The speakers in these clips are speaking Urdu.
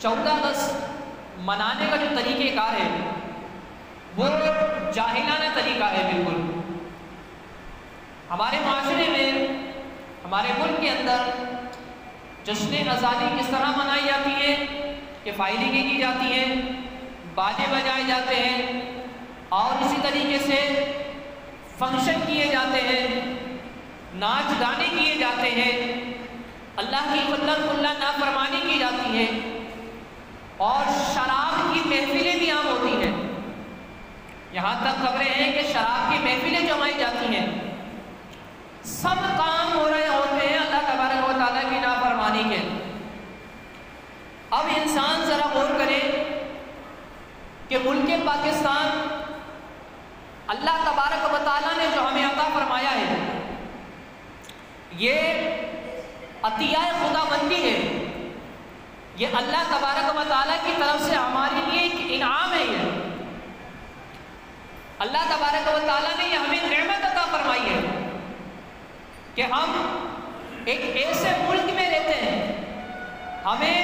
14 اگست منانے کا جو طریقہ کار ہے وہ جاہلانہ طریقہ ہے بالکل۔ ہمارے معاشرے میں، ہمارے ملک کے اندر جشن آزادی کس طرح منائی جاتی ہے کہ فائرنگیں کی جاتی ہیں، باجے بجائے جاتے ہیں اور اسی طریقے سے فنکشن کیے جاتے ہیں، ناچ گانے کیے جاتے ہیں، اللہ کی کلّا نافرمانی کی جاتی ہے اور شراب کی محفلیں بھی عام ہوتی ہیں۔ یہاں تک خبریں ہیں کہ شراب کی محفلیں جمائی جاتی ہیں۔ سب کام ہو رہے ہوتے ہیں اللہ تبارک و تعالیٰ کی نافرمانی کے۔ اب انسان ذرا غور کرے کہ ملک پاکستان اللہ تبارک و تعالیٰ نے جو ہمیں عطا فرمایا ہے یہ عطیہ خدا بندی ہے، یہ اللہ تبارک و تعالیٰ کی طرف سے ہمارے لیے ایک انعام ہے۔ یہ اللہ تبارک و تعالیٰ نے یہ ہمیں نعمت عطا فرمائی ہے کہ ہم ایک ایسے ملک میں رہتے ہیں، ہمیں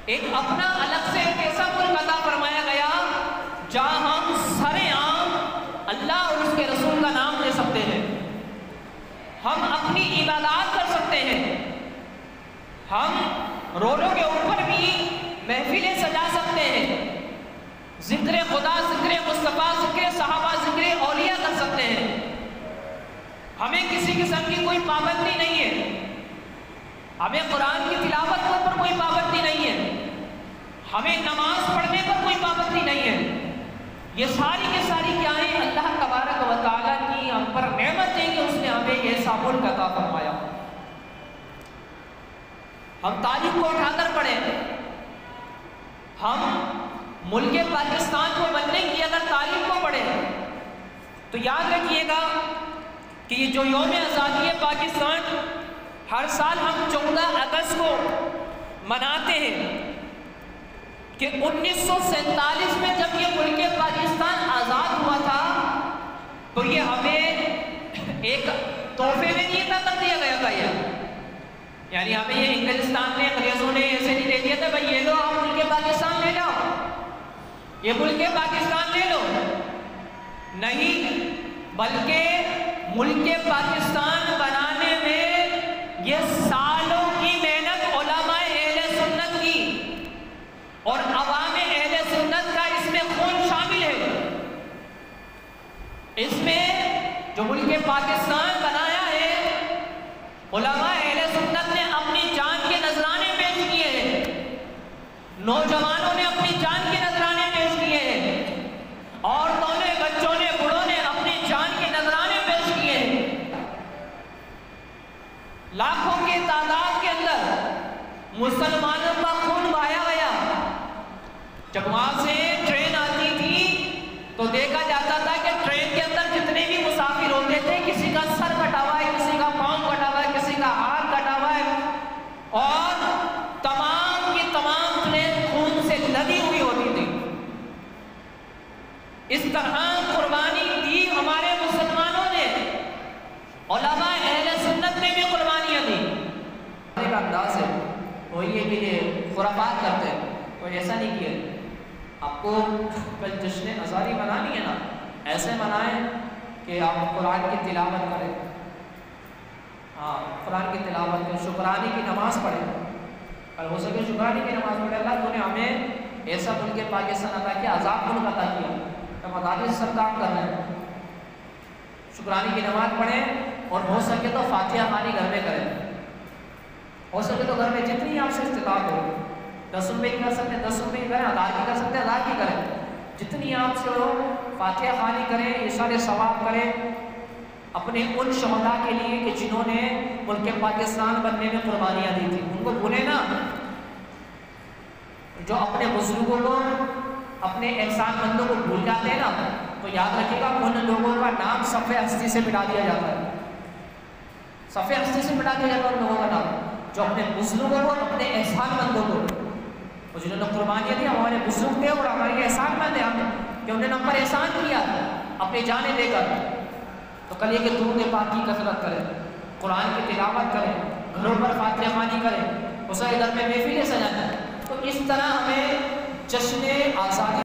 ایک اپنا الگ سے ایک ایسا ملک عطا فرمایا گیا جہاں ہم سر عام اللہ اور اس کے رسول کا نام لے سکتے ہیں، ہم اپنی عبادات کر سکتے ہیں، ہم روڈوں کے اوپر بھی محفلیں سجا سکتے ہیں، ذکر خدا، ذکر مصطفیٰ، ذکر صحابہ، ذکر اولیاء کر سکتے ہیں۔ ہمیں کسی قسم کی کوئی پابندی نہیں ہے، ہمیں قرآن کی تلاوت پر کوئی پابندی نہیں ہے، ہمیں نماز پڑھنے پر کوئی پابندی نہیں ہے۔ یہ ساری کی ساری کیا ہیں؟ اللہ تبارک و تعالیٰ کی ہم پر نعمت ہے کہ اس نے ہمیں یہ ملک عطا فرمایا۔ ہم تاریخ کو اٹھا کر پڑھیں، ہم ملک پاکستان کو بننے کی اگر تاریخ کو پڑھیں تو یاد رکھیے گا کہ یہ جو یوم آزادی پاکستان ہر سال ہم 14 اگست کو مناتے ہیں کہ 1947 میں جب یہ ملک پاکستان آزاد ہوا تھا تو یہ ہمیں ایک تحفے میں نہیں عطا کر دیا گیا تھا، یعنی ہمیں یہ انگلستان نے، انگریزوں نے ایسے نہیں دے دیا تھا بھائی یہ لو آپ ملک پاکستان لے جاؤ، یہ ملک پاکستان لے لو، نہیں، بلکہ ملک پاکستان بنانے میں یہ سالوں کی محنت علماء اہل سنت کی اور عوام اہل سنت کا اس میں خون شامل ہے۔ اس میں جو ملک پاکستان بنایا ہے علماء اہل سنت نے اپنی جان کے نذرانے پیش کیے ہیں، نوجوانوں نے اپنی جان کے نذرانے پیش کیے ہیں، عورتوں نے، بچوں نے، بوڑھوں نے اپنی جان کے نذرانے پیش کیے ہیں۔ لاکھوں کے تعداد کے اندر مسلمانوں کا خون بہایا گیا۔ جب وہاں سے ٹرین آتی تھی تو دیکھا جاتا تھا کہ ٹرین کے اندر جتنے بھی مسافر ہوتے تھے کسی کا سر کٹا ہوا ہے، کسی کا پاؤں کٹا ہوا ہے، کسی کا ہاتھ کٹا ہوا ہے، اور تمام کی تمام ٹرین خون سے لدی ہوئی ہوتی تھی۔ اس طرح قربانی دی ہمارے مسلمانوں نے، علماء اہل سنت نے بھی قربانیاں دی۔ ایک انداز ہے وہ یہ کہ یہ خرافات کرتے ہیں، کوئی ایسا نہیں کیا۔ آپ کو کل جشن آزادی منانی ہے نا، ایسے منائیں کہ آپ قرآن کی تلاوت کریں، ہاں قرآن کی تلاوت کریں، شکرانے کی نماز پڑھیں، اگر ہو سکے شکرانے کی نماز پڑھیں۔ اللہ تو نے ہمیں ایسا ملک پاکستان عطا کیا، آزاد ملک عطا کیا، ہم آزادی سے سب کام کر رہے ہیں۔ شکرانے کی نماز پڑھیں اور ہو سکے تو فاتحہ خوانی گھر میں کریں، ہو سکے تو گھر میں جتنی آپ سے استطاعت ہو، 10 روپے کی کر سکتے ہیں 10 روپے کی کریں، 1000 کی کر سکتے ہیں 1000 کی کریں، جتنی آپ سے ہو فاتحہ خوانی کریں، اشارے ثواب کریں اپنے ان شہداء کے لیے کہ جنہوں نے ملک پاکستان بننے میں قربانیاں دی تھیں۔ ان کو بھولے نا، جو اپنے بزرگوں کو، اپنے احسان مندوں کو بھول جاتے ہیں نا، تو یاد رکھیے گا ان لوگوں کا نام صفحہ ہستی سے مٹا دیا جاتا ہے، صفحہ ہستی سے مٹا دیا جاتا ہے ان لوگوں کا نام، جو اپنے بزرگوں کو، اپنے احسان مندوں کو، اور جنہوں نے قربانیاں دی ہمارے بزرگ تھے اور ہمارے احسان مند ہیں ہم کہ انہوں نے ہم پر احسان کیا اپنی جانیں دے کر۔ تو کل یہ کہ درود پاک کی کثرت کریں، قرآن کی تلاوت کریں، گھروں پر فاتحہ خوانی کریں، اسے گھر میں محفلیں سجائیں۔ تو اس طرح جشن آزادی